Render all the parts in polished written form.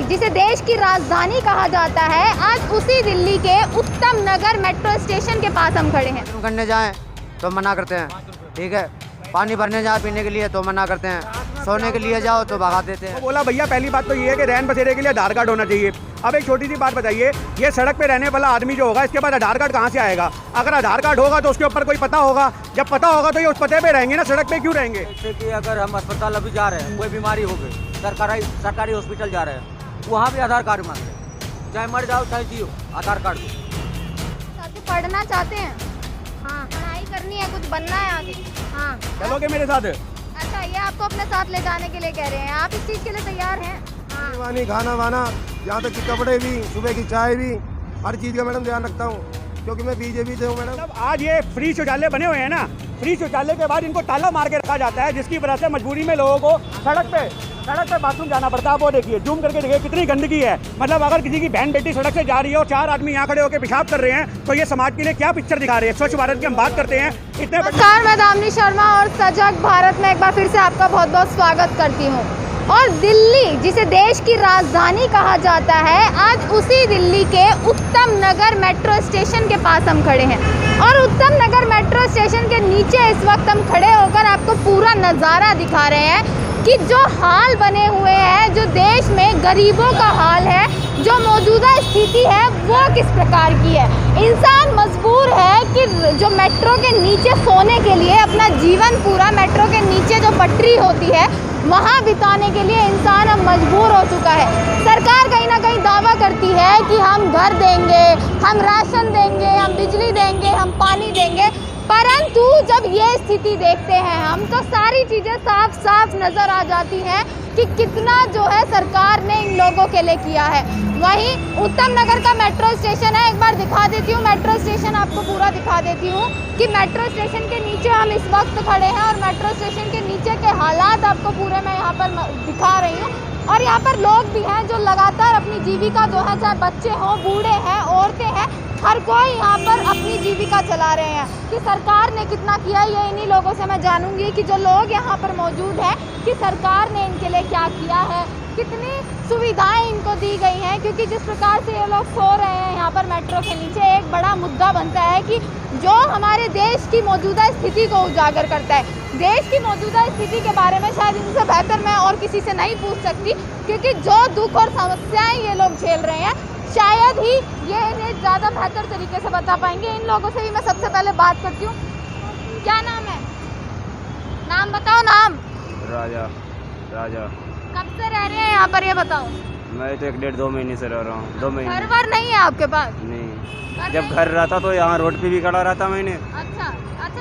जिसे देश की राजधानी कहा जाता है, आज उसी दिल्ली के उत्तम नगर मेट्रो स्टेशन के पास हम खड़े हैं। करने जाएं तो मना करते हैं, ठीक है। पानी भरने जाए पीने के लिए तो मना करते हैं, सोने के लिए जाओ तो भगा देते हैं। बोला भैया पहली बात तो ये है कि रैन बसेरे के लिए आधार कार्ड होना चाहिए। अब एक छोटी सी बात बताइए, ये सड़क पे रहने वाला आदमी जो होगा इसके पास आधार कार्ड कहाँ से आएगा? अगर आधार कार्ड होगा तो उसके ऊपर कोई पता होगा, जब पता होगा तो ये उस पते पे रहेंगे ना, सड़क पे क्यों रहेंगे? जैसे कि अगर हम अस्पताल अभी जा रहे हैं, कोई बीमारी हो गई, सरकारी हॉस्पिटल जा रहे हैं, वहाँ भी आधार कार्ड मांगते हैं, चाहे मर जाओ चाहे जियो, आधार कार्ड दो। पढ़ना चाहते हैं? हाँ, पढ़ाई करनी है, कुछ बनना है आगे। हाँ, चलोगे मेरे साथ? अच्छा, ये आपको अपने साथ ले जाने के लिए कह रहे हैं, आप इस चीज़ के लिए तैयार हैं? हाँ। वानी खाना वाना, यहाँ तक कि कपड़े भी, सुबह की चाय भी, हर चीज़ का मैडम ध्यान रखता हूँ, क्योंकि मैं बीजेपी से हूँ मैडम। मतलब आज ये फ्री शौचालय बने हुए हैं ना, फ्री शौचालय के बाद इनको ताला मार के रखा जाता है, जिसकी वजह से मजबूरी में लोगों को सड़क पे बाथरूम जाना पड़ता है। वो देखिए, जूम करके देखिए कितनी गंदगी है। मतलब अगर किसी की बहन बेटी सड़क से जा रही है और 4 आदमी यहाँ खड़े होकर पेशाब कर रहे हैं, तो ये समाज के लिए क्या पिक्चर दिखा रहे हैं? स्वच्छ भारत की हम बात करते हैं, इतने। नमस्कार, मैं दामिनी शर्मा और सजग भारत में एक बार फिर से आपका बहुत बहुत स्वागत करती हूँ। और दिल्ली, जिसे देश की राजधानी कहा जाता है, आज उसी दिल्ली के उत्तम नगर मेट्रो स्टेशन के पास हम खड़े हैं। और उत्तम नगर मेट्रो स्टेशन के नीचे इस वक्त हम खड़े होकर आपको पूरा नज़ारा दिखा रहे हैं कि जो हाल बने हुए हैं, जो देश में गरीबों का हाल है, जो मौजूदा स्थिति है वो किस प्रकार की है। इंसान मजबूर है कि जो मेट्रो के नीचे सोने के लिए अपना जीवन पूरा मेट्रो के नीचे जो पटरी होती है वहाँ बिताने के लिए इंसान अब मजबूर हो चुका है। सरकार कहीं ना कहीं दावा करती है कि हम घर देंगे, हम राशन देंगे, हम बिजली देंगे, हम पानी देंगे, परंतु जब ये स्थिति देखते हैं हम तो सारी चीज़ें साफ साफ नज़र आ जाती हैं कि कितना जो है सरकार ने इन लोगों के लिए किया है। वहीं उत्तम नगर का मेट्रो स्टेशन है, एक बार दिखा देती हूँ मेट्रो स्टेशन, आपको पूरा दिखा देती हूँ कि मेट्रो स्टेशन के नीचे हम इस वक्त खड़े हैं और मेट्रो स्टेशन के नीचे के हालात आपको पूरे मैं यहाँ पर दिखा रही हूँ। और यहाँ पर लोग भी हैं जो लगातार अपनी जीविका जो है, चाहे बच्चे हों, बूढ़े हैं, औरतें हैं, हर कोई यहाँ पर अपनी जीविका चला रहे हैं। कि सरकार ने कितना किया ये इन्हीं लोगों से मैं जानूंगी कि जो लोग यहाँ पर मौजूद हैं कि सरकार ने इनके लिए क्या किया है, कितनी सुविधाएं इनको दी गई हैं। क्योंकि जिस प्रकार से ये लोग सो रहे हैं यहाँ पर मेट्रो के नीचे, एक बड़ा मुद्दा बनता है कि जो हमारे देश की मौजूदा स्थिति को उजागर करता है। देश की मौजूदा स्थिति के बारे में शायद इनसे बेहतर मैं और किसी से नहीं पूछ सकती, क्योंकि जो दुख और समस्याएं ये लोग झेल रहे हैं शायद ही ये इन्हें ज़्यादा बेहतर तरीके से बता पाएंगे। इन लोगों से भी मैं सबसे पहले बात करती हूँ। क्या नाम है? नाम बताओ। नाम? राजा। कब से रह रहे हैं यहाँ पर, ये बताओ? मैं तो 1-1.5-2 महीने से रह रहा हूँ। 2 महीने। घर वर नहीं है आपके पास? नहीं, जब घर रहता तो यहाँ रोड पे भी खड़ा रहता मैंने। अच्छा,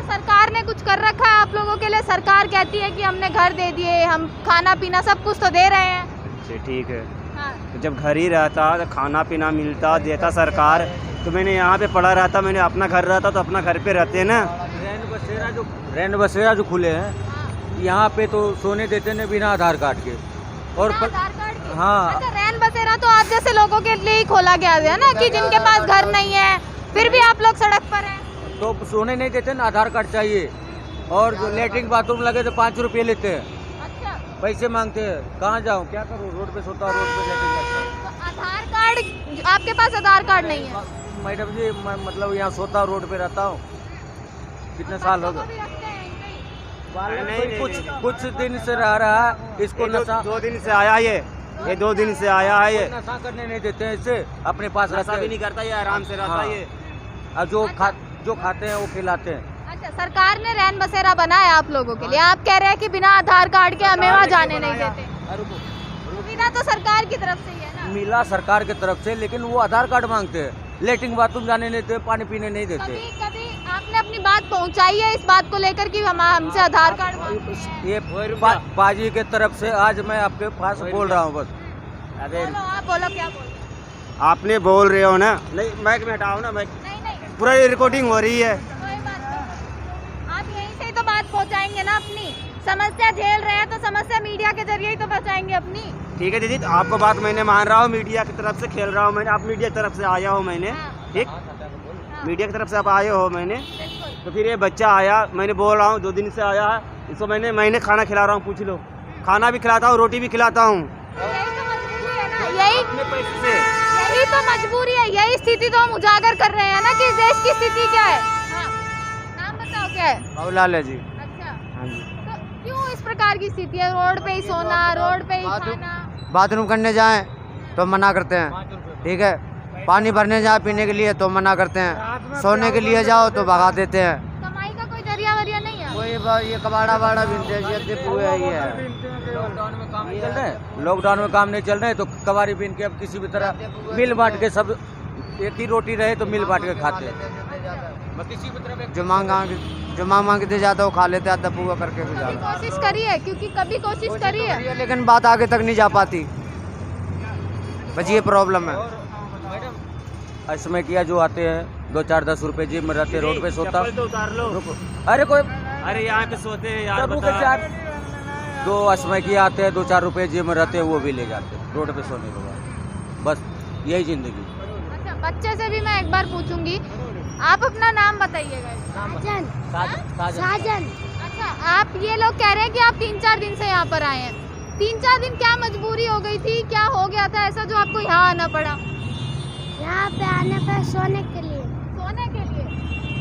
सरकार ने कुछ कर रखा है आप लोगों के लिए? सरकार कहती है कि हमने घर दे दिए, हम खाना पीना सब कुछ तो दे रहे हैं। अच्छा, ठीक है। हाँ। तो जब घर ही रहता तो खाना पीना मिलता देता सरकार, तो मैंने यहाँ पे पड़ा रहता, मैंने अपना घर रहता तो अपना घर पे रहते ना। रैन बसेरा जो खुले हैं यहाँ पे तो सोने देते हैं बिना आधार कार्ड के। और आधार कार्ड के? हाँ। अच्छा, रैन बसेरा तो आप जैसे लोगों के लिए ही खोला गया है ना, कि जिनके पास घर नहीं है फिर भी आप लोग सड़क पर हैं। तो सोने नहीं देते ना, आधार कार्ड चाहिए। और जो लेटरिन बाथरूम लगे तो 5 रुपये लेते हैं। अच्छा, पैसे मांगते हैं। कहाँ जाऊँ, क्या करूँ? रोड पे सोता, रोड पे लेटरिन करता। तो आधार कार्ड, आपके पास आधार कार्ड नहीं है? मैडम जी, मैं मतलब यहाँ सोता रोड पे रहता हूँ, कितने साल हो गए। कुछ दिन से रह रहा है, इसको नशा 2 दिन से आया ये 2 दिन से आया है। ये नशा करने नहीं देते हैं, इससे अपने पास नशा भी नहीं करता, ये आराम से रहता है। ये और जो खाते हैं वो खिलाते हैं। अच्छा, सरकार ने रैन बसेरा बनाया आप लोगों के लिए, आप कह रहे हैं कि बिना आधार कार्ड के हमें वहाँ जाने नहीं देते। सुविधा तो सरकार की तरफ से ही है ना? मिला सरकार की तरफ से, लेकिन वो आधार कार्ड मांगते हैं, लेटरिन बाथरूम जाने नहीं देते, पानी पीने नहीं देते। कभी आपने अपनी बात पहुंचाई है इस बात को लेकर कि हमसे आधार कार्ड? ये बाजी के तरफ से आज मैं आपके पास बोल रहा हूँ। बस बोलो, आप बोलो, क्या बोल? आपने बोल रहे हो ना? नहीं, माइक में हटाओ ना, माइक नहीं, पूरा रिकॉर्डिंग हो रही है। कोई बात नहीं, आप यहीं से ही तो बात पहुंचाएंगे ना। अपनी समस्या झेल रहे हैं तो समस्या मीडिया के जरिए ही तो पहुंचाएंगे अपनी। ठीक है दीदी, तो आपको बात मैंने मान रहा हूँ, मीडिया की तरफ से खेल रहा हूँ मैंने, आप मीडिया की तरफ से आया हो मैंने। ठीक, मीडिया की तरफ से आप आए हो मैंने। तो फिर ये बच्चा आया, मैंने बोल रहा हूँ 2 दिन से आया है, इसको मैंने खाना खिला रहा हूँ, पूछ लो। खाना भी खिलाता हूँ, रोटी भी खिलाता हूँ। यही तो मजबूरी है ना, यही अपने पैसे से। यही तो मजबूरी है, यही स्थिति तो हम उजागर कर रहे हैं ना कि देश की स्थिति क्या है। हाँ, नाम बताओ क्या है? बाबूलाल है जी। अच्छा, हाँ जी। तो क्यों इस प्रकार की स्थिति है? रोड पे ही सोना, रोड पे ही खाना। बाथरूम करने जाएं तो मना करते हैं, ठीक है। पानी भरने जाए पीने के लिए तो मना करते हैं, सोने के लिए जाओ तो भगा देते हैं। कमाई का कोई जरिया वरिया नहीं है? कोई ये कबाड़ा वाड़ा बिनते हैं, ये डिपो है, ये है। लॉकडाउन में काम नहीं चल रहे हैं, लॉकडाउन में काम नहीं चल रहे तो कबाड़ी बीन के अब किसी भी तरह मिल बांट के सब, एक ही रोटी रहे तो मिल बांट के खाते हैं। किसी भी तरह जो मांग के जाता वो खा लेते हैं, दबुआ करके कभी गुजारा। कोशिश करी है? क्योंकि कभी कोशिश करी है लेकिन बात आगे तक नहीं जा पाती, बस ये प्रॉब्लम है। इसमें किया जो आते हैं 2-4-10 रुपए जेब में रहते, रोड पे सोता। चप्पल तो उतार लो। अरे कोई अरे यहाँ पे सोते हैं यार, प्रभु के बता। चार 2 असमय किया आते हैं, 2-4 रुपए जेब में रहते हैं, वो भी ले जाते हैं रोड पे सोने के बाद। बस यही जिंदगी। अच्छा, बच्चे से भी मैं एक बार पूछूंगी, आप अपना नाम बताइएगा। साजन। अच्छा, आप ये लोग कह रहे हैं कि आप 3-4 दिन से यहाँ पर आए हैं। 3-4 दिन क्या मजबूरी हो गई थी, क्या हो गया था ऐसा जो आपको यहाँ आना पड़ा? यहाँ पे आने पे सोने के लिए। सोने के लिए?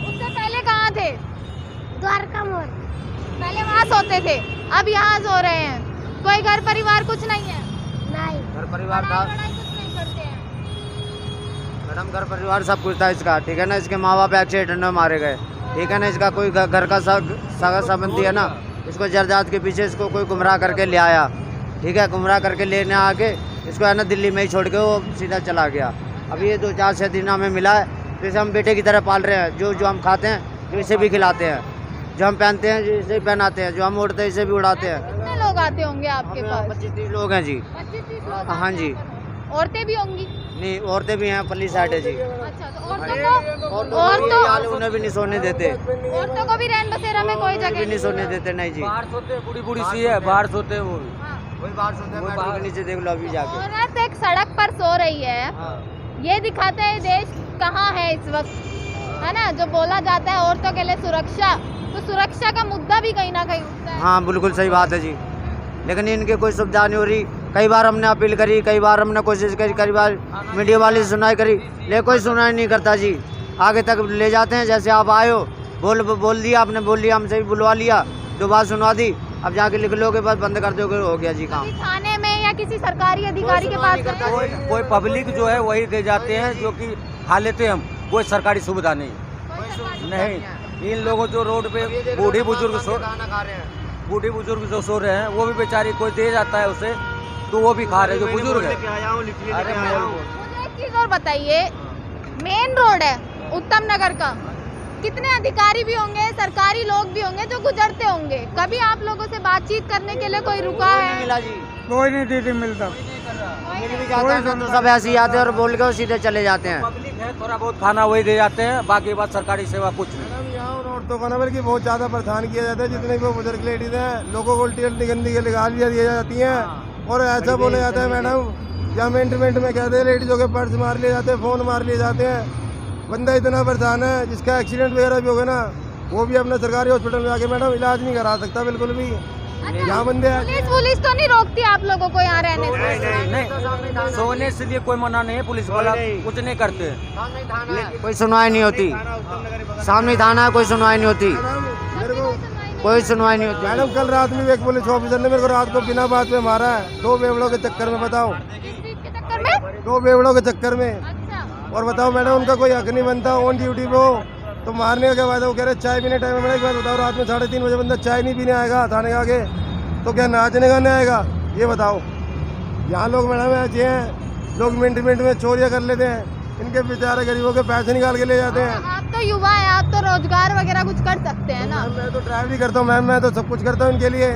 उससे पहले कहाँ थे? द्वारका मोड़। पहले वहाँ सोते थे, अब यहाँ सो रहे हैं। कोई घर परिवार कुछ नहीं है? नहीं। घर परिवार था पढ़ाई कुछ नहीं करते हैं? मैडम, घर परिवार सब कुछ था इसका, ठीक है ना। इसके माँ बाप एक्सीडेंट में मारे गए, ठीक है ना। इसका कोई घर का सगा संबंधी है ना, इसको जरदाद के पीछे इसको कोई गुमराह करके ले आया, ठीक है। गुमराह करके लेने आके इसको है ना दिल्ली में ही छोड़ के वो सीधा चला गया। अभी ये 2-4 दिन हमें मिला है, तो इसे हम बेटे की तरह पाल रहे हैं। जो हम खाते हैं तो इसे भी खिलाते हैं, जो हम पहनते हैं इसे भी पहनाते हैं, जो हम उड़ते हैं इसे भी उड़ाते हैं। कितने लोग आते होंगे आपके पास? 25-30 लोग हैं जी। 25-30 लोग? हाँ जी। औरतें भी होंगी? नहीं, औरतें भी हैं, पल्ली साइड है जी। अच्छा, तो औरतों उन्हें भी नहीं सोने देते, औरतों को भी रैन बसेरा में कोई जगह भी नहीं सोने देते। नहीं जी, बाहर सोते, बूढ़ी सी है, बाहर सोते हैं वो। हाँ। वही बाहर सोते हैं, मेट्रो के नीचे देख लो अभी जाके। औरत एक सड़क पर सो रही है, ये दिखाता है देश कहाँ है इस वक्त, है ना। जो बोला जाता है औरतों के लिए सुरक्षा, तो सुरक्षा का मुद्दा भी कहीं ना कहीं उठता है। हाँ, बिल्कुल सही बात है जी। लेकिन इनकी कोई सुविधा नहीं हो रही। कई बार हमने अपील करी, कई बार हमने कोशिश करी, कई बार मीडिया वाले से सुनाई करी, लेकिन कोई सुनाई नहीं करता जी। आगे तक ले जाते हैं, जैसे आप आए हो, बोल दिया आपने, बोल लिया, हमसे भी बुलवा लिया, 2 बार सुनवा दी, अब जाके लिख लोगे, बस बंद कर दोगे, हो गया जी काम। किसी थाने में या किसी सरकारी अधिकारी के पास गए? कोई पब्लिक जो है वही दे जाते हैं, जो कि खा लेते हैं हम। कोई सरकारी सुविधा नहीं। इन लोगों जो रोड पे बूढ़ी बुजुर्ग जो सो रहे हैं, वो भी बेचारी कोई दे जाता है उसे, तो वो भी खा रहे हैं, जो बुजुर्ग है। अरे मुझे एक चीज और बताइए, मेन रोड है उत्तम नगर का, कितने अधिकारी भी होंगे, सरकारी लोग भी होंगे जो गुजरते होंगे, कभी आप लोगों से बातचीत करने के लिए कोई रुका है? मिला जी, कोई नहीं दीदी मिलता। मिल भी जाता है तो सब ऐसे ही आते हैं और बोल के वो सीधे चले जाते हैं। पब्लिक है, थोड़ा बहुत खाना वही दे जाते हैं, बाकी बात सरकारी सेवा कुछ नहीं। मैडम, यहाँ औरतों को ना बल्कि बहुत ज़्यादा परेशान किया जाता है। जितने भी बुजुर्ग लेडीज हैं, लोगों को उल्टी गंदी गालियाँ दी जाती हैं और ऐसा बोला जाता है मैडम, या मिनट में कहते हैं लेडीजों के पर्स मार लिए जाते हैं, फ़ोन मार लिए जाते हैं। बंदा इतना परेशान है, जिसका एक्सीडेंट वगैरह भी होगा ना, वो भी अपने सरकारी हॉस्पिटल में जाके मैडम इलाज नहीं करा सकता बिल्कुल भी। यहाँ बंदे पुलिस तो नहीं रोकती आप लोगों को यहाँ रहने से? नहीं, सोने से लिए कोई मना नहीं है, पुलिस वाला कुछ नहीं करते। कोई सुनवाई नहीं होती, सामने थाना है, कोई सुनवाई नहीं होती, मेरे को कोई सुनवाई नहीं होती। मैडम, कल रात में भी एक पुलिस ऑफिसर ने मेरे को रात को बिना बात में मारा है, 2 बेवड़ों के चक्कर में। बताओ, किस चीज के चक्कर में? 2 बेवड़ों के चक्कर में। अच्छा, और बताओ मैडम, उनका कोई हक नहीं बनता, ऑन ड्यूटी पे हो तो मारने का क्या फायदा। वो कह रहे चाय पीने टाइम में। एक बात बताओ, रात में 3:30 बजे बंदा चाय नहीं पीने आएगा थाने का आगे, तो क्या नाचने गाने आएगा? ये बताओ। यहाँ लोग मैडम ऐसे हैं, लोग मिनट में चोरियाँ कर लेते हैं, इनके बेचारे गरीबों के पैसे निकाल के ले जाते हैं। आप तो युवा हैं, आप तो रोजगार वगैरह कुछ कर सकते हैं ना। मैं तो ड्राइव भी करता हूँ मैम, मैं तो सब कुछ करता हूँ इनके लिए।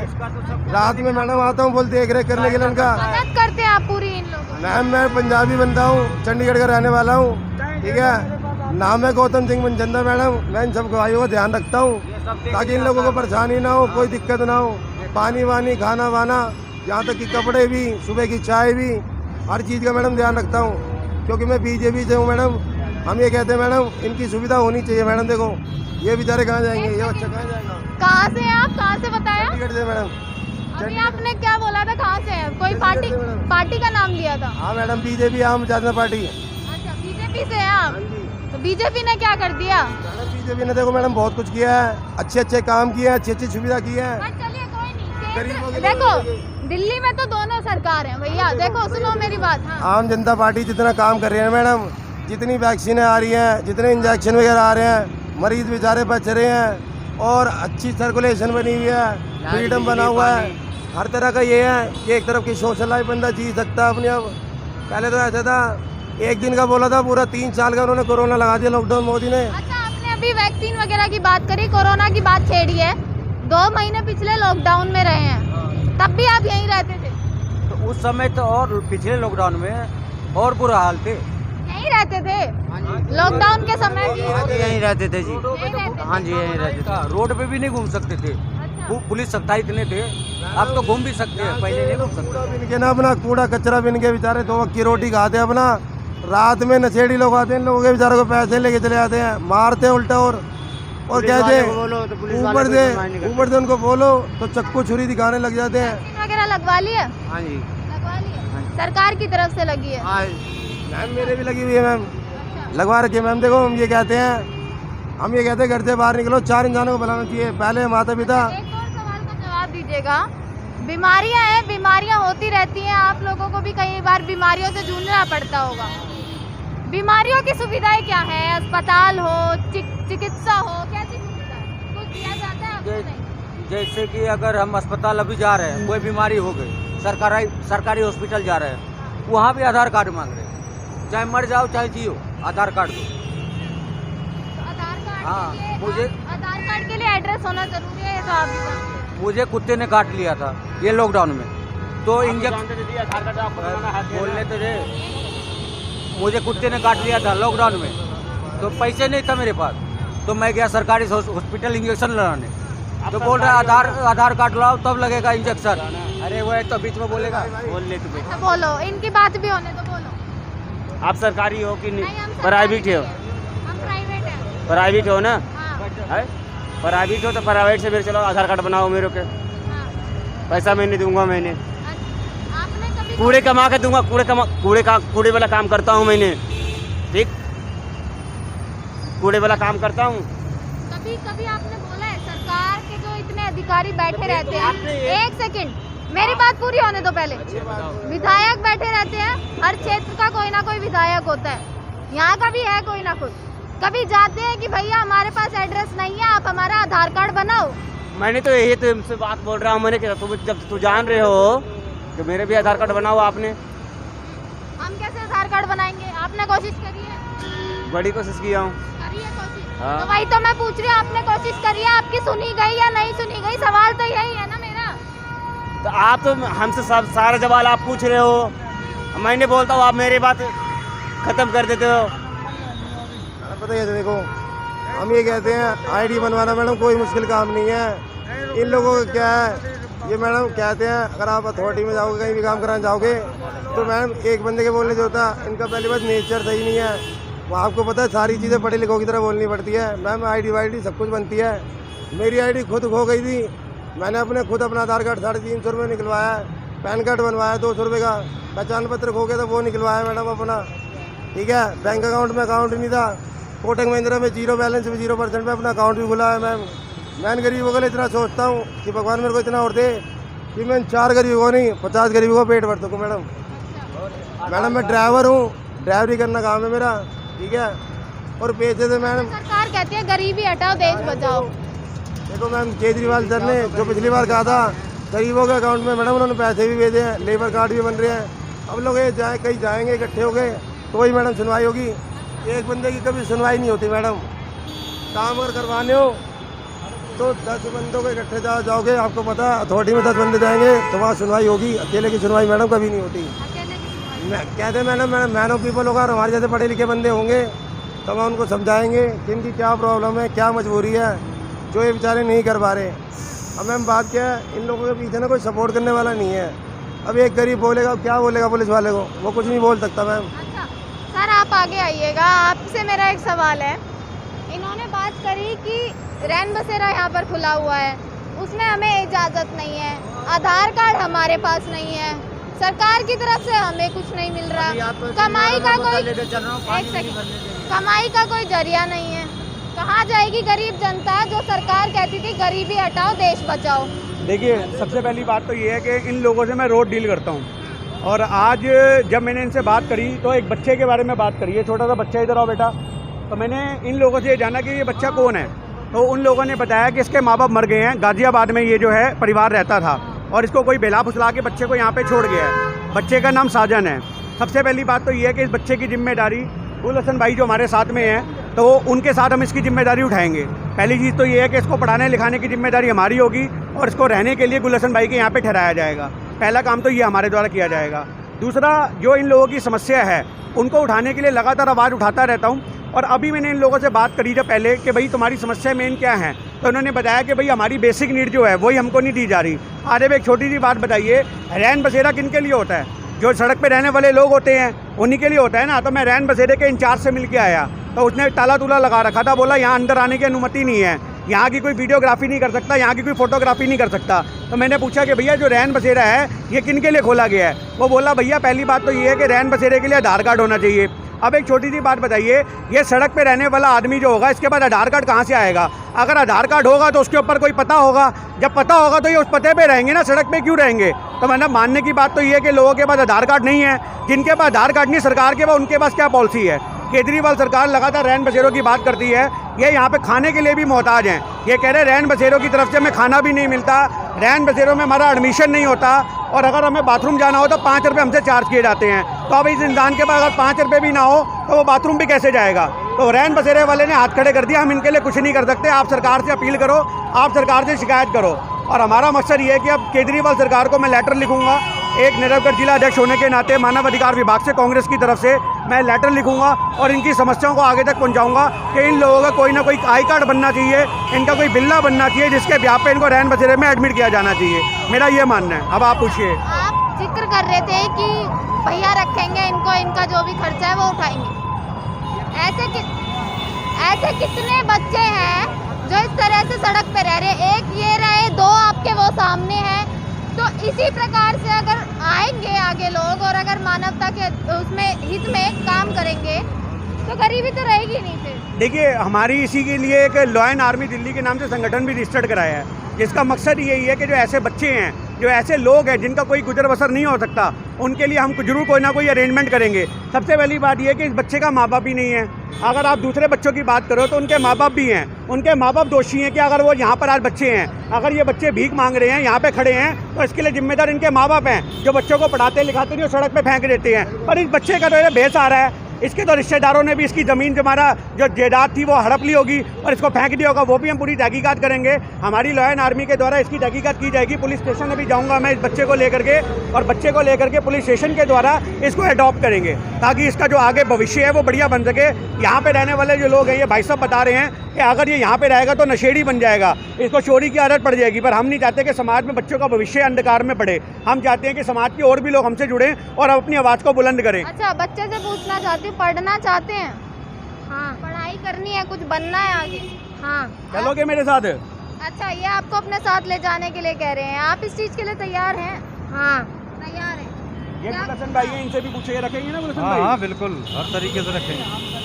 रात में मैडम आता हूँ, बोल देख रेख करने के लिए इनका। मदद करते हैं आप पूरी इन लोगों की? मैम, मैं पंजाबी बनता हूँ, चंडीगढ़ का रहने वाला हूँ, ठीक है। नाम है गौतम सिंह मनचंदा मैडम। मैं इन सब भाइयों का ध्यान रखता हूँ ताकि इन लोगों को परेशानी ना हो, कोई दिक्कत ना हो। पानी वानी, खाना वाना, यहाँ तक कि कपड़े भी, सुबह की चाय भी, हर चीज़ का मैडम ध्यान रखता हूँ, क्योंकि मैं बीजेपी से हूँ मैडम। हम ये कहते हैं मैडम, इनकी सुविधा होनी चाहिए मैडम। देखो, ये बेचारे कहाँ जाएंगे, ये बच्चा कहाँ जाएगा? कहाँ से हैं आप? कहाँ से बताया? चंडीगढ़ से मैडम। अभी आपने क्या बोला था, कहाँ से है? कोई पार्टी का नाम लिया था? हाँ मैडम, बीजेपी आम जनता पार्टी। अच्छा, बीजेपी से हैं आप? तो बीजेपी ने क्या कर दिया? बीजेपी ने देखो मैडम बहुत कुछ किया है, अच्छे अच्छे काम किए हैं, अच्छी अच्छी सुविधा की है। चलिए कोई नहीं, गरीबों के देखो दिल्ली में तो दोनों सरकार है भैया, देखो सुनो मेरी बात। हाँ। आम जनता पार्टी जितना काम कर रही है मैडम, जितनी वैक्सीनें आ रही हैं, जितने इंजेक्शन वगैरह आ रहे हैं, मरीज बेचारे बच रहे हैं और अच्छी सर्कुलेशन बनी हुई है, फ्रीडम बना हुआ है, हर तरह का ये है कि एक तरफ की सोशल लाइफ बंदा जी सकता है अपने। अब पहले तो ऐसा था, एक दिन का बोला था, पूरा 3 साल का उन्होंने कोरोना लगा दिया लॉकडाउन मोदी ने। अच्छा, आपने अभी वैक्सीन वगैरह की बात करी, कोरोना की बात छेड़ी है, 2 महीने पिछले लॉकडाउन में रहे हैं, तब भी आप यहीं रहते थे? तो उस समय तो और पिछले लॉकडाउन में और बुरा हाल थे। यहीं रहते थे लॉकडाउन के समय भी? यहीं रहते थे जी। यहीं रहते थे? हाँ जी, यहीं रहते थे। रोड पे भी नहीं घूम सकते थे, अच्छा। पुलिस सख्ताई इतने थे, अब तो घूम भी सकते हैं, पहले नहीं घूम सकते। बिन के ना अपना कूड़ा कचरा बिन के बेचारे 2 वक्त की रोटी खाते हैं अपना। रात में नशेड़ी लोग आते हैं, इन लोगों के बेचारों को पैसे लेके चले जाते हैं, मारते हैं उल्टा। और कहते हैं ऊपर से उनको बोलो तो चक्कू छुरी दिखाने लग जाते हैं। वैक्सीन वगैरह लगवा लिया? हाँ जी, लगवा लिया, सरकार की तरफ से लगी है? हाँ मैम मेरे भी लगी हुई है मैम, लगवा रखी है मैम। देखो हम ये कहते हैं घर से बाहर निकलो 4 इंसानों को बुलाना चाहिए, पहले माता पिता। एक और सवाल का जवाब दीजिएगा, बीमारियां हैं, बीमारियां होती रहती हैं, आप लोगों को भी कई बार बीमारियों से जूझना पड़ता होगा, बीमारियों की सुविधाएं क्या है? अस्पताल हो, चिकित्सा हो, कैसी सुविधा है? कुछ दिया जाता है आपको? नहीं। जैसे कि अगर हम अस्पताल अभी जा रहे हैं, कोई बीमारी हो गई, सरकारी हॉस्पिटल जा रहे हैं, वहाँ भी आधार कार्ड मांग रहे हैं, चाहे मर जाओ चाहे जियो, आधार कार्ड दो। तो आधार कार्ड हाँ, के लिए मुझे- आधार कार्ड के लिए एड्रेस होना जरूरी है, ये तो आप भी जानते हैं। मुझे कुत्ते ने काट लिया था ये लॉकडाउन में, तो इंजेक्शन बोलने तो रे, मुझे कुत्ते ने काट लिया था लॉकडाउन में, तो पैसे नहीं था मेरे पास, तो मैं गया सरकारी हॉस्पिटल इंजेक्शन लगाने, तो बोल रहा है आधार कार्ड लाओ तब लगेगा इंजेक्शन। अरे वो है तो बीच में बोलेगा, बोल ले तुम्हें। अच्छा बोलो, इनकी बात भी होने तो बोलो। आप सरकारी हो कि नहीं, नहीं? हम प्राइवेट हो? हम प्राइवेट हैं। प्राइवेट हो ना? हाँ, है प्राइवेट हो तो प्राइवेट से फिर चलो आधार कार्ड बनाओ मेरे के, हाँ। पैसा मैंने दूंगा, मैंने अच्छा, आपने कभी कूड़े कमा के दूंगा, कूड़े वाला काम करता हूँ मैंने, ठीक, कूड़े वाला काम करता हूँ। कभी कभी आपने बोला है सरकार के जो इतने अधिकारी बैठे रहते हैं, एक सेकंड मेरी बात पूरी होने दो पहले, विधायक बैठे रहते हैं, हर क्षेत्र का कोई ना कोई विधायक होता है, यहाँ का भी है कोई ना कोई, कभी जाते हैं कि भैया हमारे पास एड्रेस नहीं है, आप हमारा आधार कार्ड बनाओ? मैंने तो यही तुमसे बात बोल रहा हूँ, मैंने कि जब तू जान रहे हो कि मेरे भी आधार कार्ड बनाओ आपने। हम कैसे आधार कार्ड बनाएंगे? आपने कोशिश करी है? बड़ी कोशिश किया हूँ। करी है कोशिश? हाँ। तो वही तो मैं पूछ रही हूँ, आपने कोशिश करी है, आपकी सुनी गई या नहीं सुनी गई? सवाल तो यही है ना मेरा। तो आप तो हमसे सब सारा सवाल आप पूछ रहे हो, मैंने बोलता हूँ आप मेरी बात खत्म कर देते हो। पता है देखो, हम ये कहते हैं आईडी बनवाना मैडम कोई मुश्किल काम नहीं है। इन लोगों का क्या है, ये मैडम कहते हैं अगर आप अथॉरिटी में जाओगे, कहीं भी काम कराने जाओगे, तो मैडम एक बंदे के बोलने से होता है, इनका पहली बात नेचर सही नहीं है। वो आपको पता है सारी चीज़ें पढ़े लिखों की तरह बोलनी पड़ती है। मैम आईडी वाईडी सब कुछ बनती है। मेरी आईडी खुद खो गई थी, मैंने अपना आधार कार्ड 350 रुपये निकलवाया, पैन कार्ड बनवाया 200 रुपये का, पहचान पत्र खो गया था वो निकलवाया मैडम अपना, ठीक है। बैंक अकाउंट में अकाउंट नहीं था, कोटक महिंद्रा में 0 बैलेंस में 0% पे अपना अकाउंट भी खुला है मैम। मैं गरीबों के लिए इतना सोचता हूँ कि भगवान मेरे को इतना और दे कि मैं 4 गरीबों को नहीं 50 गरीबों को पेट भर सकूँ मैडम। मैडम मैं ड्राइवर हूँ, ड्राइवरी करना काम है मेरा, ठीक है। और पैसे से मैडम सरकार कहती है गरीबी हटाओ देश बचाओ। देखो मैम, केजरीवाल सर ने जो पिछली बार कहा था गरीबों के अकाउंट में मैडम उन्होंने पैसे भी भेजे हैं, लेबर कार्ड भी बन रहे हैं। अब लोग ये जाए कहीं जाएंगे इकट्ठे हो गए तो वही मैडम सुनवाई होगी। एक बंदे की कभी सुनवाई नहीं होती मैडम। काम अगर करवाने हो तो 10 बंदों के इकट्ठे जाओगे, आपको पता है अथॉरिटी में 10 बंदे जाएंगे तो वहाँ सुनवाई होगी। अकेले की सुनवाई मैडम कभी नहीं होती। कहते मैडम मैन ऑफ पीपल होगा और हमारे जैसे पढ़े लिखे बंदे होंगे तो हम उनको समझाएंगे कि इनकी क्या प्रॉब्लम है, क्या मजबूरी है जो ये बेचारे नहीं कर पा रहे। अब मैम बात क्या है, इन लोगों के पीछे ना कोई सपोर्ट करने वाला नहीं है। अब एक गरीब बोलेगा, क्या बोलेगा पुलिस वाले को, वो कुछ नहीं बोल सकता मैम। अच्छा सर आप आगे आइएगा, आपसे मेरा एक सवाल है। इन्होंने बात करी कि रैन बसेरा यहाँ पर खुला हुआ है, उसमें हमें इजाज़त नहीं है, आधार कार्ड हमारे पास नहीं है, सरकार की तरफ से हमें कुछ नहीं मिल रहा, कमाई का कोई एक सेकंड, कमाई का कोई जरिया नहीं है। कहाँ जाएगी गरीब जनता जो सरकार कहती थी गरीबी हटाओ देश बचाओ। देखिए, सबसे पहली बात तो ये है कि इन लोगों से मैं रोज डील करता हूँ, और आज जब मैंने इनसे बात करी तो एक बच्चे के बारे में बात करी है, छोटा सा बच्चा, इधर आओ बेटा। तो मैंने इन लोगों से ये जाना कि ये बच्चा कौन है, तो उन लोगों ने बताया कि इसके माँ बाप मर गए हैं, गाजियाबाद में ये जो है परिवार रहता था, और इसको कोई बेला फुसला के बच्चे को यहाँ पे छोड़ गया है। बच्चे का नाम साजन है। सबसे पहली बात तो ये है कि इस बच्चे की जिम्मेदारी गुल हसन भाई जो हमारे साथ में हैं, तो उनके साथ हम इसकी जिम्मेदारी उठाएंगे। पहली चीज़ तो ये है कि इसको पढ़ाने लिखाने की जिम्मेदारी हमारी होगी, और इसको रहने के लिए गुल हसन भाई के यहाँ पे ठहराया जाएगा। पहला काम तो ये हमारे द्वारा किया जाएगा। दूसरा, जो इन लोगों की समस्या है उनको उठाने के लिए लगातार आवाज़ उठाता रहता हूँ, और अभी मैंने इन लोगों से बात करी जब पहले कि भाई तुम्हारी समस्या मेन क्या है, तो उन्होंने बताया कि भाई हमारी बेसिक नीड जो है वही हमको नहीं दी जा रही। आगे भी एक छोटी सी बात बताइए, रैन बसेरा किन के लिए होता है? जो सड़क पे रहने वाले लोग होते हैं उन्हीं के लिए होता है ना। तो मैं रैन बसेरे के इंचार्ज से मिल के आया, तो उसने ताला तुला लगा रखा था, बोला यहाँ अंदर आने की अनुमति नहीं है, यहाँ की कोई वीडियोग्राफी नहीं कर सकता, यहाँ की कोई फोटोग्राफी नहीं कर सकता। तो मैंने पूछा कि भैया जो रैन बसेरा है ये किन के लिए खोला गया है? वो बोला भैया पहली बात तो ये है कि रैन बसेरे के लिए आधार कार्ड होना चाहिए। अब एक छोटी सी बात बताइए, ये सड़क पे रहने वाला आदमी जो होगा इसके बाद आधार कार्ड कहाँ से आएगा? अगर आधार कार्ड होगा तो उसके ऊपर कोई पता होगा, जब पता होगा तो ये उस पते पे रहेंगे ना, सड़क पे क्यों रहेंगे? तो मतलब मानने की बात तो ये है कि लोगों के पास आधार कार्ड नहीं है, जिनके पास आधार कार्ड नहीं सरकार के पास, उनके पास क्या पॉलिसी है? केजरीवाल सरकार लगातार रैन बसेरों की बात करती है, ये यहाँ पे खाने के लिए भी मोहताज हैं। ये कह रहे हैं रैन बसेरों की तरफ से हमें खाना भी नहीं मिलता, रैन बसेरों में हमारा एडमिशन नहीं होता, और अगर हमें बाथरूम जाना हो तो 5 रुपये हमसे चार्ज किए जाते हैं। तो अब इस इंसान के पास अगर 5 रुपये भी ना हो तो वो बाथरूम भी कैसे जाएगा? तो रैन बसेरे वाले ने हाथ खड़े कर दिया, हम इनके लिए कुछ नहीं कर सकते, आप सरकार से अपील करो, आप सरकार से शिकायत करो। और हमारा मकसद ये है कि अब केजरीवाल सरकार को मैं लेटर लिखूंगा, एक निरवगढ़ जिला अध्यक्ष होने के नाते मानव अधिकार विभाग से कांग्रेस की तरफ से मैं लेटर लिखूंगा, और इनकी समस्याओं को आगे तक पहुंचाऊंगा कि इन लोगों का कोई ना कोई आई कार्ड बनना चाहिए, इनका कोई बिल्ला बनना चाहिए, जिसके ब्याह पे इनको रैन बसेरे में एडमिट किया जाना चाहिए। मेरा ये मानना है। अब आप पूछिए। आप जिक्र कर रहे थे कि भैया रखेंगे इनको, इनका जो भी खर्चा है वो उठाएंगे। ऐसे कितने बच्चे हैं जो इस तरह से सड़क पे रह रहे हैं? एक ये रहे, 2 आपके वो सामने हैं। तो इसी प्रकार से अगर आएंगे आगे लोग और अगर मानवता के उसमें हित में काम करेंगे तो गरीबी तो रहेगी नहीं फिर। देखिए, हमारी इसी के लिए एक लॉयन आर्मी दिल्ली के नाम से संगठन भी रजिस्टर्ड कराया है, जिसका मकसद यही है कि जो ऐसे बच्चे हैं, जो ऐसे लोग हैं जिनका कोई गुजर बसर नहीं हो सकता, उनके लिए हम जरूर कोई ना कोई अरेंजमेंट करेंगे। सबसे पहली बात यह है कि इस बच्चे का माँ बाप भी नहीं है। अगर आप दूसरे बच्चों की बात करो तो उनके माँ बाप भी हैं, उनके माँ बाप दोषी हैं कि अगर वो यहाँ पर आज बच्चे हैं, अगर ये बच्चे भीख मांग रहे हैं, यहाँ पे खड़े हैं, तो इसके लिए जिम्मेदार इनके माँ बाप हैं, जो बच्चों को पढ़ाते लिखाते नहीं, सड़क पे फेंक देते हैं। पर इस बच्चे का तो ये भेस आ रहा है, इसके तो रिश्तेदारों ने भी इसकी ज़मीन जमाना जो जायदाद थी वो हड़प ली होगी और इसको फेंक दिया होगा, वो भी हम पूरी तहकीकात करेंगे। हमारी लॉयन आर्मी के द्वारा इसकी तहकीकात की जाएगी। पुलिस स्टेशन में भी जाऊंगा मैं इस बच्चे को लेकर के, और बच्चे को लेकर के पुलिस स्टेशन के द्वारा इसको अडॉप्ट करेंगे, ताकि इसका जो आगे भविष्य है वो बढ़िया बन सके। यहाँ पे रहने वाले जो लोग हैं, ये भाई साहब बता रहे हैं कि अगर ये यहाँ पे रहेगा तो नशेड़ी बन जाएगा, इसको चोरी की आदत पड़ जाएगी। पर हम नहीं चाहते कि समाज में बच्चों का भविष्य अंधकार में पड़े। हम चाहते हैं कि समाज के और भी लोग हमसे जुड़ें और अपनी आवाज़ को बुलंद करें। अच्छा, बच्चे से पूछना चाहती हूँ, पढ़ना चाहते हैं? हाँ, पढ़ाई करनी है, कुछ बनना है आगे? हाँ। चलोगे मेरे साथ? अच्छा, ये आपको अपने साथ ले जाने के लिए कह रहे हैं, आप इस चीज़ के लिए तैयार हैं? हाँ, तैयार हैं। ये गुलशन भाई हैं, इनसे भी पूछे, रखेंगे ना गुलशन भाई? हाँ बिल्कुल, हर तरीके से रखेंगे।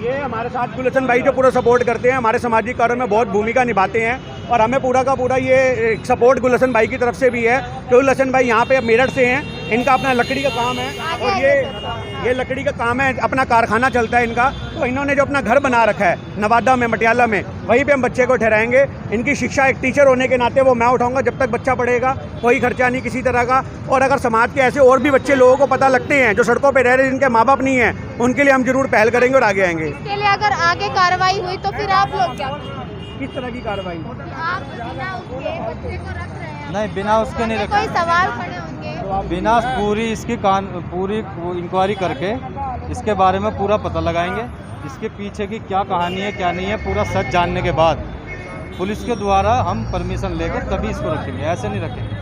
ये हमारे साथ गुलशन भाई जो पूरा सपोर्ट करते हैं, हमारे सामाजिक कार्यों में बहुत भूमिका निभाते हैं, और हमें पूरा का पूरा ये सपोर्ट गुलशन भाई की तरफ से भी है। तो गुलशन भाई यहाँ पे मेरठ से हैं, इनका अपना लकड़ी का काम है, और ये लकड़ी का काम है, अपना कारखाना चलता है इनका। तो इन्होंने जो अपना घर बना रखा है नवादा में, मटियाला में, वहीं पे हम बच्चे को ठहराएंगे। इनकी शिक्षा एक टीचर होने के नाते वो मैं उठाऊंगा, जब तक बच्चा पढ़ेगा कोई खर्चा नहीं किसी तरह का। और अगर समाज के ऐसे और भी बच्चे लोगों को पता लगते हैं जो सड़कों पर रह रहे हैं, जिनके माँ बाप नहीं है, उनके लिए हम जरूर पहल करेंगे और आगे आएंगे। इसके लिए अगर आगे कार्रवाई हुई तो फिर आप लोग क्या करेंगे? किस तरह की कार्रवाई? आप बिना उसके बच्चे को रख रहे हैं? नहीं, बिना उसके नहीं कोई सवाल खड़े होंगे? बिना पूरी इसकी पूरी इंक्वायरी करके इसके बारे में पूरा पता लगाएंगे, इसके पीछे की क्या कहानी है क्या नहीं है, पूरा सच जानने के बाद पुलिस के द्वारा हम परमिशन लेकर तभी इसको रखेंगे, ऐसे नहीं रखेंगे।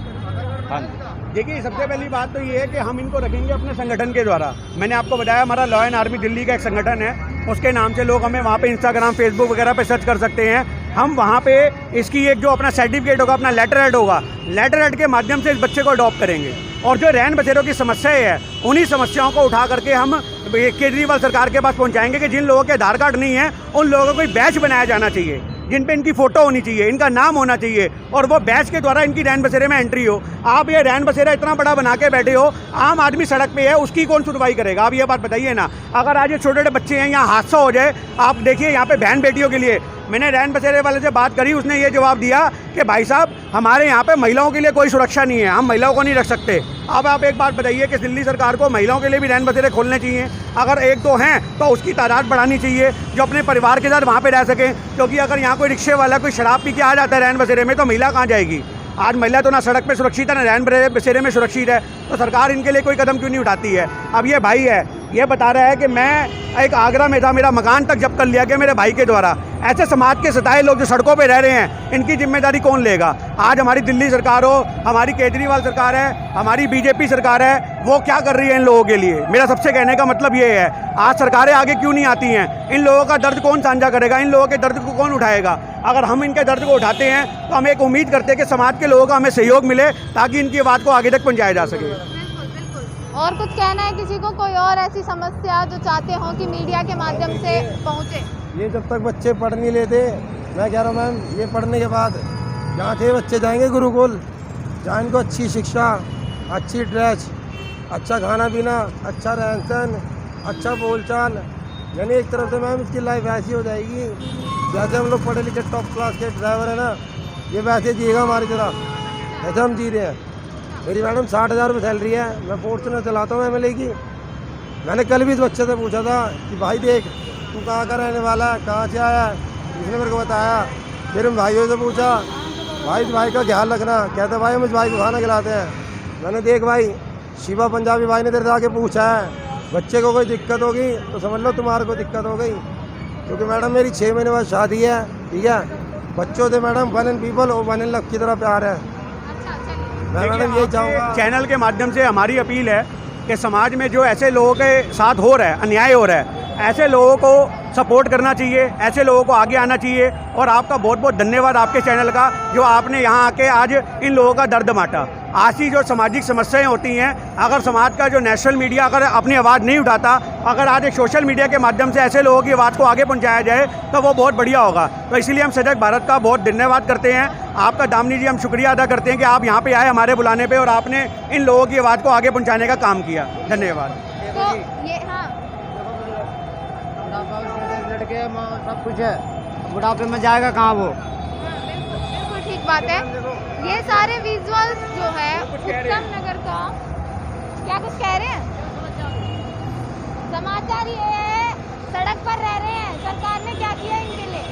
हाँ जी। देखिए, सबसे पहली बात तो ये है कि हम इनको रखेंगे अपने संगठन के द्वारा। मैंने आपको बताया हमारा लॉयन आर्मी दिल्ली का एक संगठन है, उसके नाम से लोग हमें वहाँ पे इंस्टाग्राम, फेसबुक वगैरह पे सर्च कर सकते हैं। हम वहाँ पे इसकी एक जो अपना सर्टिफिकेट होगा, अपना लेटर हेड होगा, लेटर हेड के माध्यम से इस बच्चे को अडॉप्ट करेंगे। और जो रैन बसेरों की समस्याएं है, उन्हीं समस्याओं को उठा करके हम केजरीवाल सरकार के पास पहुँचाएंगे कि जिन लोगों के आधार कार्ड नहीं है उन लोगों को कोई बैच बनाया जाना चाहिए, जिन पे इनकी फ़ोटो होनी चाहिए, इनका नाम होना चाहिए, और वो बैच के द्वारा इनकी रैन बसेरे में एंट्री हो। आप ये रैन बसेरा इतना बड़ा बना के बैठे हो, आम आदमी सड़क पे है, उसकी कौन सुनवाई करेगा? आप ये बात बताइए ना। अगर आज ये छोटे छोटे बच्चे हैं, यहाँ हादसा हो जाए, आप देखिए यहाँ पे बहन बेटियों के लिए, मैंने रैन बसेरे वाले से बात करी, उसने ये जवाब दिया कि भाई साहब हमारे यहाँ पे महिलाओं के लिए कोई सुरक्षा नहीं है, हम महिलाओं को नहीं रख सकते। अब आप एक बात बताइए कि दिल्ली सरकार को महिलाओं के लिए भी रैन बसेरे खोलने चाहिए। अगर एक दो हैं तो उसकी तादाद बढ़ानी चाहिए, जो अपने परिवार के साथ वहाँ पे रह सकें। क्योंकि अगर यहाँ कोई रिक्शे वाला कोई शराब पी के आ जाता है रैन बसेरे में, तो महिला कहाँ जाएगी? आज महिला तो ना सड़क पे सुरक्षित है, ना रैन बसेरे में सुरक्षित है, तो सरकार इनके लिए कोई कदम क्यों नहीं उठाती है? अब ये भाई है, ये बता रहा है कि मैं एक आगरा में था, मेरा मकान तक जब्त कर लिया गया मेरे भाई के द्वारा। ऐसे समाज के सताए लोग जो सड़कों पे रह रहे हैं, इनकी जिम्मेदारी कौन लेगा? आज हमारी दिल्ली सरकार हो, हमारी केजरीवाल सरकार है, हमारी बीजेपी सरकार है, वो क्या कर रही है इन लोगों के लिए? मेरा सबसे कहने का मतलब ये है, आज सरकारें आगे क्यों नहीं आती हैं? इन लोगों का दर्द कौन साझा करेगा? इन लोगों के दर्द को कौन उठाएगा? अगर हम इनके दर्द को उठाते हैं तो हम एक उम्मीद करते हैं कि समाज के लोगों का हमें सहयोग मिले, ताकि इनकी बात को आगे तक पहुँचाया जा सके। और कुछ कहना है किसी को, कोई और ऐसी समस्या जो चाहते हो कि मीडिया के माध्यम से पहुंचे? ये जब तक बच्चे पढ़ नहीं लेते, मैं कह रहा हूँ मैम, ये पढ़ने के बाद जहाँ थे बच्चे जाएंगे गुरुकुल, जहाँ इनको अच्छी शिक्षा, अच्छी ड्रेस, अच्छा खाना पीना, अच्छा रहन सहन, अच्छा बोलचाल, यानी एक तरफ से मैम इसकी लाइफ ऐसी हो जाएगी जैसे हम लोग पढ़े लिखे टॉप क्लास के ड्राइवर है ना, ये वैसे जिएगा हमारी तरह, जैसे हम जी रहे हैं। मेरी मैडम 60,000 रुपये सैलरी है, मैं फॉर्चुनर चलाता हूँ MLA की। मैंने कल भी इस बच्चे से पूछा था कि भाई देख तू कहाँ का रहने वाला है, कहाँ से आया है, उसने मेरे को बताया। फिर हम भाइयों से पूछा, भाई इस भाई का ख्याल रखना, कहते भाई हम इस भाई को खाना खिलाते हैं। मैंने देख भाई शिवा पंजाबी भाई ने तेरे से आके पूछा है, बच्चे को कोई दिक्कत होगी तो समझ लो तुम्हारे को दिक्कत हो गई। क्योंकि मैडम मेरी 6 महीने बाद शादी है, ठीक है, बच्चों से मैडम वन एंड पीपल और वन एंड लव की तरह प्यार है। मैं मैडम यही चाहूँगा, चैनल के माध्यम से हमारी अपील है कि समाज में जो ऐसे लोगों के साथ हो रहा है, अन्याय हो रहा है, ऐसे लोगों को सपोर्ट करना चाहिए, ऐसे लोगों को आगे आना चाहिए। और आपका बहुत बहुत धन्यवाद आपके चैनल का, जो आपने यहाँ आके आज इन लोगों का दर्द बांटा। ऐसी जो सामाजिक समस्याएं होती हैं, अगर समाज का जो नेशनल मीडिया अगर अपनी आवाज़ नहीं उठाता, अगर आज एक सोशल मीडिया के माध्यम से ऐसे लोगों की आवाज़ को आगे पहुंचाया जाए तो वो बहुत बढ़िया होगा। तो इसलिए हम सजग भारत का बहुत धन्यवाद करते हैं। आपका दामिनी जी हम शुक्रिया अदा करते हैं कि आप यहाँ पे आए हमारे बुलाने पे, और आपने इन लोगों की आवाज़ को आगे पहुँचाने का काम किया। धन्यवाद। तो ये हाँ, लड़के सब कुछ है, बुढ़ापे में जाएगा कहाँ वो? बिल्कुल ठीक बात है। ये सारे विजुअल्स जो है उत्तम नगर का, क्या कुछ कह रहे हैं? समाचार ये है, सड़क पर रह रहे हैं, सरकार ने क्या किया इनके लिए?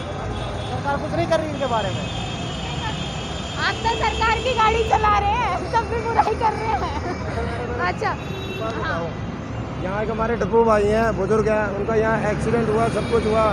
सरकार कुछ नहीं कर रही इनके बारे में। आप तो सरकार की गाड़ी चला रहे हैं, तब भी बुराई कर रहे हैं। अच्छा हाँ, यहाँ के हमारे डब्बू भाई हैं, बुजुर्ग हैं, उनका यहाँ एक्सीडेंट हुआ, सब कुछ हुआ,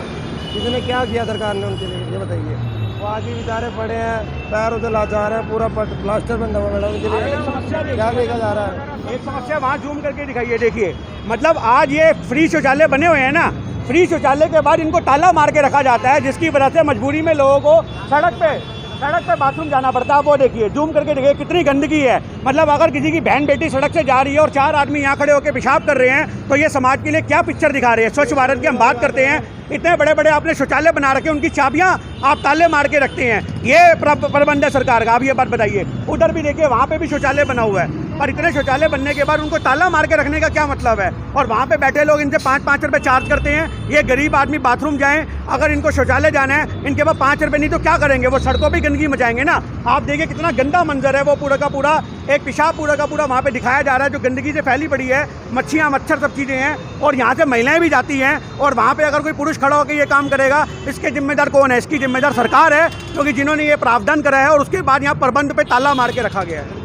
किसने क्या किया सरकार ने उनके लिए, ये बताइए? वो आगे बेचारे पड़े हैं, पैरों से लाचार हैं, पूरा प्लास्टर बंधा हुआ मैडम उनके लिए, क्या देखा जा रहा है? एक समस्या वहाँ जूम करके दिखाइए, देखिए, मतलब आज ये फ्री शौचालय बने हुए हैं ना, फ्री शौचालय के बाद इनको ताला मार के रखा जाता है, जिसकी वजह से मजबूरी में लोगों को सड़क पे बाथरूम जाना पड़ता है। वो देखिए, जूम करके देखिए कितनी गंदगी है। मतलब अगर किसी की बहन बेटी सड़क से जा रही है और 4 आदमी यहाँ खड़े होकर पेशाब कर रहे हैं, तो ये समाज के लिए क्या पिक्चर दिखा रहे हैं? स्वच्छ भारत की हम बात करते हैं, इतने बड़े बड़े आपने शौचालय बना रखे, उनकी चाबियां आप ताले मार के रखते हैं, ये प्रबंध है सरकार का। आप ये बात बताइए। उधर भी देखिए, वहाँ पे भी शौचालय बना हुआ है, पर इतने शौचालय बनने के बाद उनको ताला मार के रखने का क्या मतलब है? और वहाँ पे बैठे लोग इनसे 5-5 रुपये चार्ज करते हैं। ये गरीब आदमी बाथरूम जाएं, अगर इनको शौचालय जाना है, इनके पास 5 रुपये नहीं तो क्या करेंगे? वो सड़कों पर गंदगी मचाएंगे ना। आप देखिए कितना गंदा मंजर है, वो पूरा का पूरा एक पेशाब पूरा का पूरा वहाँ पे दिखाया जा रहा है, जो गंदगी से फैली पड़ी है, मच्छियाँ मच्छर सब चीज़ें हैं, और यहाँ से महिलाएं भी जाती हैं, और वहाँ पे अगर कोई पुरुष खड़ा होकर ये काम करेगा, इसके जिम्मेदार कौन है? इसकी जिम्मेदार सरकार है, क्योंकि जिन्होंने ये प्रावधान करा है, और उसके बाद यहाँ प्रबंध पे ताला मार के रखा गया है।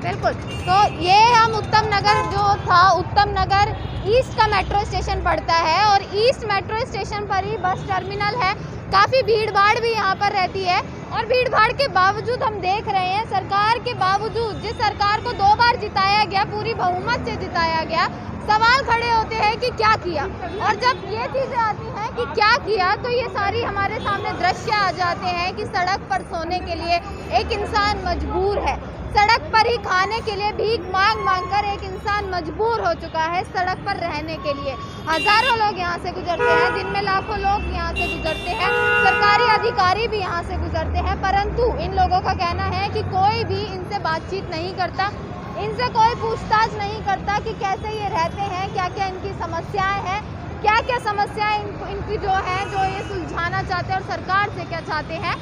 बिल्कुल। तो ये हम उत्तम नगर जो था, उत्तम नगर ईस्ट का मेट्रो स्टेशन पड़ता है, और ईस्ट मेट्रो स्टेशन पर ही बस टर्मिनल है। काफ़ी भीड़ भाड़ भी यहाँ पर रहती है, और भीड़ भाड़ के बावजूद हम देख रहे हैं, सरकार के बावजूद, जिस सरकार को 2 बार जिताया गया, पूरी बहुमत से जिताया गया, सवाल खड़े होते हैं कि क्या किया, और जब ये चीज़ें आती हैं कि क्या किया तो ये सारी हमारे सामने दृश्य आ जाते हैं कि सड़क पर सोने के लिए एक इंसान मजबूर है, सड़क पर ही खाने के लिए भीख मांग मांग कर एक इंसान मजबूर हो चुका है सड़क पर रहने के लिए। हजारों लोग यहाँ से गुजरते हैं, दिन में लाखों लोग यहाँ से गुजरते हैं, सरकारी अधिकारी भी यहाँ से गुजरते हैं, परंतु इन लोगों का कहना है कि कोई भी इनसे बातचीत नहीं करता, इनसे कोई पूछताछ नहीं करता कि कैसे ये रहते हैं, क्या क्या इनकी समस्याएं हैं, क्या क्या समस्याएं इनकी जो है जो ये सुलझाना चाहते हैं और सरकार से क्या चाहते हैं,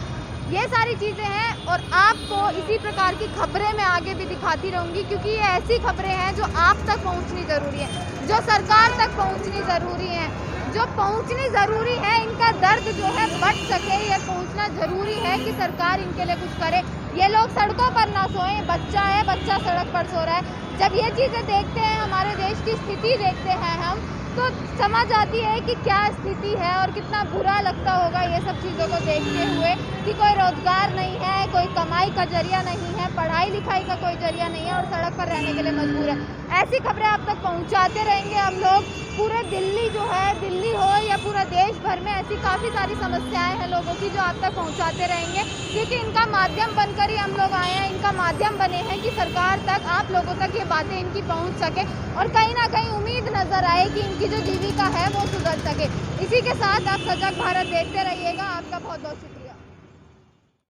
ये सारी चीज़ें हैं। और आपको इसी प्रकार की खबरें मैं आगे भी दिखाती रहूँगी, क्योंकि ये ऐसी खबरें हैं जो आप तक पहुँचनी ज़रूरी है, जो सरकार तक पहुँचनी ज़रूरी है, जो पहुँचनी ज़रूरी है। इनका दर्द जो है बढ़ सके, ये पहुँचना ज़रूरी है कि सरकार इनके लिए कुछ करे। ये लोग सड़कों पर ना सोएं, बच्चा है, बच्चा सड़क पर सो रहा है। जब ये चीज़ें देखते हैं, हमारे देश की स्थिति देखते हैं हम, तो समझ आती है कि क्या स्थिति है और कितना बुरा लगता होगा ये सब चीज़ों को देखते हुए कि कोई रोज़गार नहीं है, कोई कमाई का जरिया नहीं है, पढ़ाई लिखाई का कोई जरिया नहीं है और सड़क पर रहने के लिए मजबूर है। ऐसी खबरें आप तक पहुंचाते रहेंगे हम लोग। पूरे दिल्ली जो है, दिल्ली हो या पूरा देश भर में ऐसी काफ़ी सारी समस्याएं हैं लोगों की जो आप तक पहुंचाते रहेंगे, क्योंकि इनका माध्यम बनकर ही हम लोग आए हैं, इनका माध्यम बने हैं कि सरकार तक, आप लोगों तक ये बातें इनकी पहुंच सके और कहीं ना कहीं उम्मीद नज़र आए कि इनकी जो जीविका है वो सुधर सके। इसी के साथ आप सजग भारत देखते रहिएगा। आपका बहुत बहुत शुक्रिया।